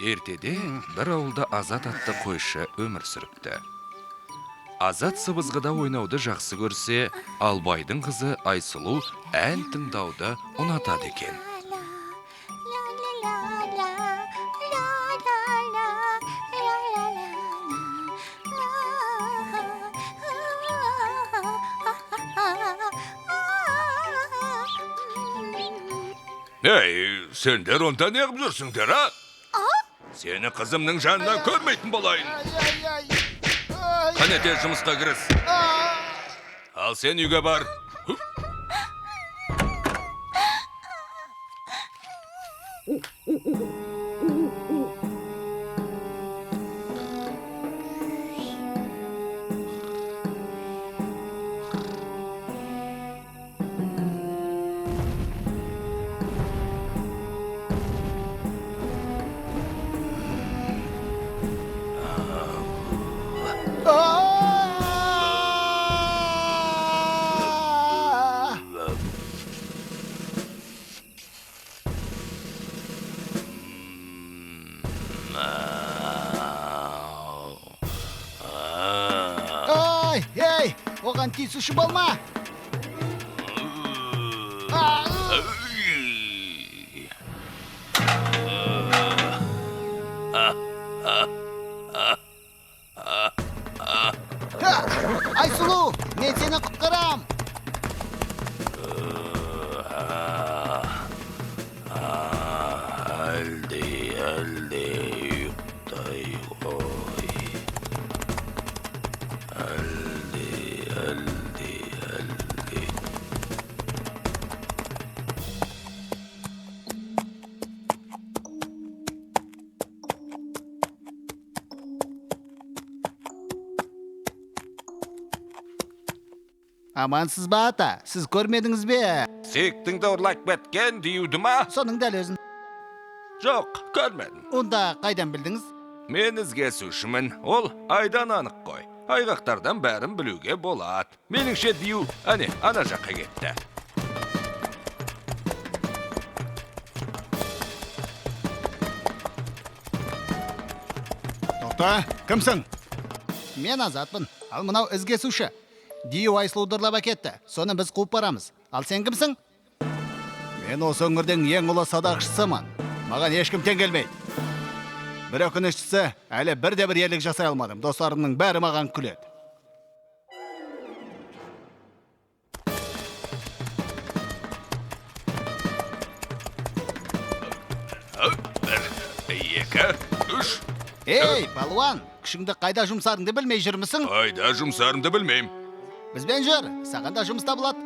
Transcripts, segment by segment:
Ертеде бір ауылда Азат атты қойшы өмір сүріпті. Азат сыбызғыда ойнауды жақсы көрсе, Албайдың қызы Айсұлу ән тыңдауды ұнатады екен. Ей, сендер онда не қып жүрсіңдер, а? Сені қызымның жанынан көрмейтін болайын. Қане тез жұмысқа кіріс. Ал сен үйге бар. Ей, оған тиісуші болма. Айсұлу, мен сені құтқарам. Әлде ұйықтай ғой. Әлде. Амансыз ба ата, сіз көрмедіңіз бе? Сектіңді ұрлап кеткен дейуді ма? Соның дәл өзін. Жоқ, көрмедім. Онда қайдан білдіңіз? Мен ізгесушімін, ол айдан анық қой. Айғақтардан бәрін білуге болады. Меніңше дию, ана жаққа кетті. Тоқта, кімсің? Мен Азатпын, ал мынау ізгесуші. Дию Айсұлуды ұрлап әкетті. Соны біз қуып барамыз. Ал сен кімсің? Мен осы өңірдің ең ұлы садақшысымын. Маған ешкім тең келмейді. Бір өкініштісі, әлі бірде-бір ерлік жасай алмадым. Достарымның бәрі маған күледі. Екі, үш. Ей, балуан, күшіңді қайда жұмсарыңды білмей жүрмісің? Қайда жұмсарымды білмейм. Бізбен жүр, саған да жұмыс табылады.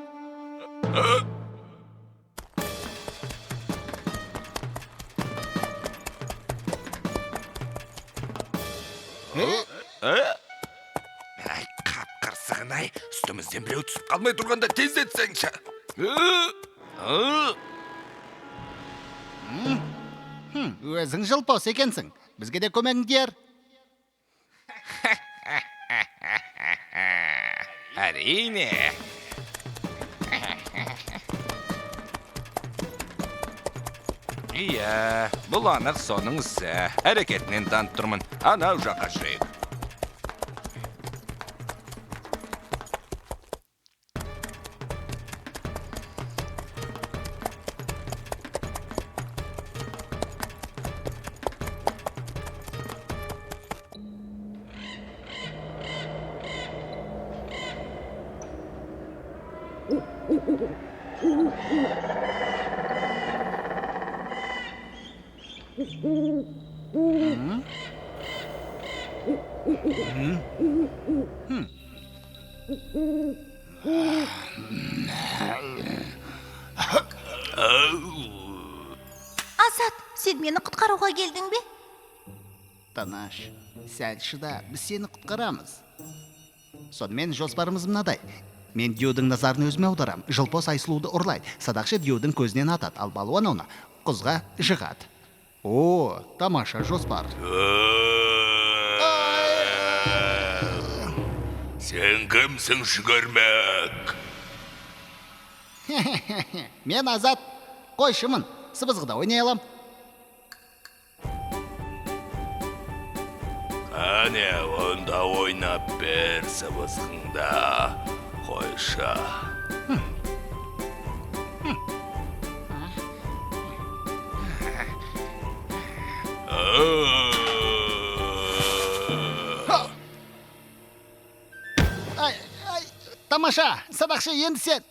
Ай, қап-қарсығын-ай, үстімізден біреу түсіп қалмай тұрғанда тездетсеңші. Өзің жылпос екенсің. Бізге де көмегің тиер. Әрине. Иә, бұл анық соның ісі. Әрекетінен танып тұрмын. Анау жаққа жүрейік. Азат, сен мені құтқаруға келдің бе? Танаш, сәл шыда, біз сені құтқарамыз. Сонымен жоспарымыз мынадай. Мен Диюдың назарын өзіме аударам. Жылпос Айсұлуды ұрлайды. Садақшы Диюдың көзінен атады, ал балуан оны құзға жығады. О, тамаша жоспар. Сен кімсің жүгірмек? Мен Азат, қойшымын. Сыбызғыда ойнай алам. Кәне, онда ойнап бер сыбызғыңда, қойша. Ай, ай, тамаша, садақшы енді сен.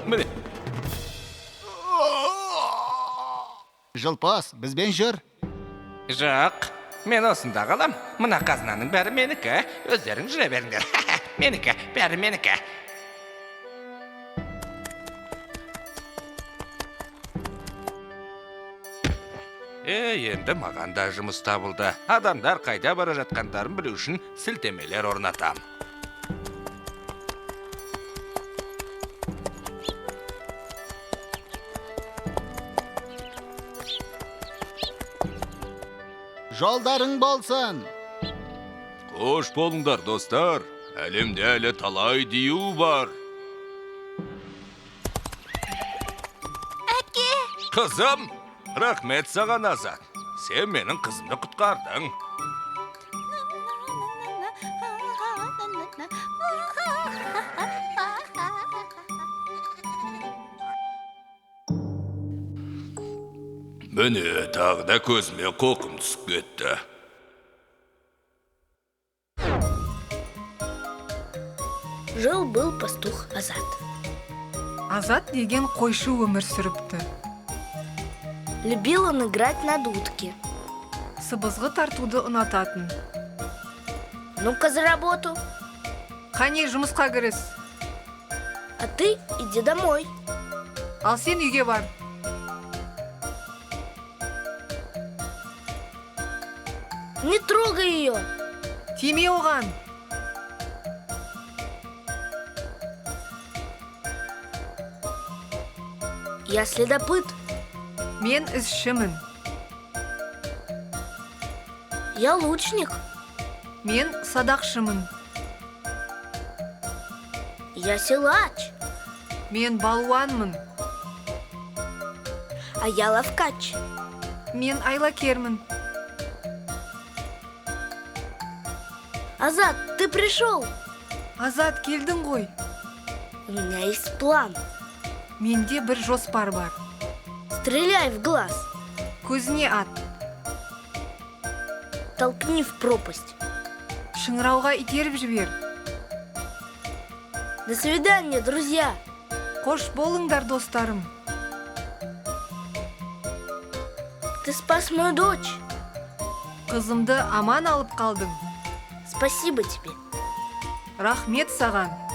Міне, Жылпос, бізбен жүр. Жоқ, мен осында қалам. Мына қазынаның бәрі менікі. Өздерің жүре беріңдер. Менікі, бәрі менікі. енді маған да жұмыс табылды. Адамдар қайда бара жатқандарын білу үшін сілтемелер орнатам. Жолдарың болсын. Қош болыңдар, достар. Әлемде әлі талай дию бар. Әке! Қызым, рахмет саған Азат. Сен менің қызымды құтқардың. Міне, тағы да көзіме қоқым түсіп кетті. Жил-был пастух Азат. Азат деген қойшы өмір сүріпті. Любил он играть на дудке. Сыбызғы тартуды ұнататын. Ну-ка за работу. Қане жұмысқа кіріс. А ты иди домой. Ал сен үйге бар. Не трогай ее. Тиме оған. Я следопыт. Мен ізшімін. Я лучник. Мен садақшымын. Я силач. Мен балуанмын. А я ловкач. Мен айлакермін. Азат, ты пришел. Азат, келдің ғой. У меня есть план. Менде бір жоспар бар. Стреляй в глаз. Көзіне ат. Толкни в пропасть. Шыңырауға итеріп жібер. До свидания, друзья. Қош болыңдар, достарым. Ты спас мою дочь. Қызымды аман алып қалдың. Спасибо тебе. Рахмет саған.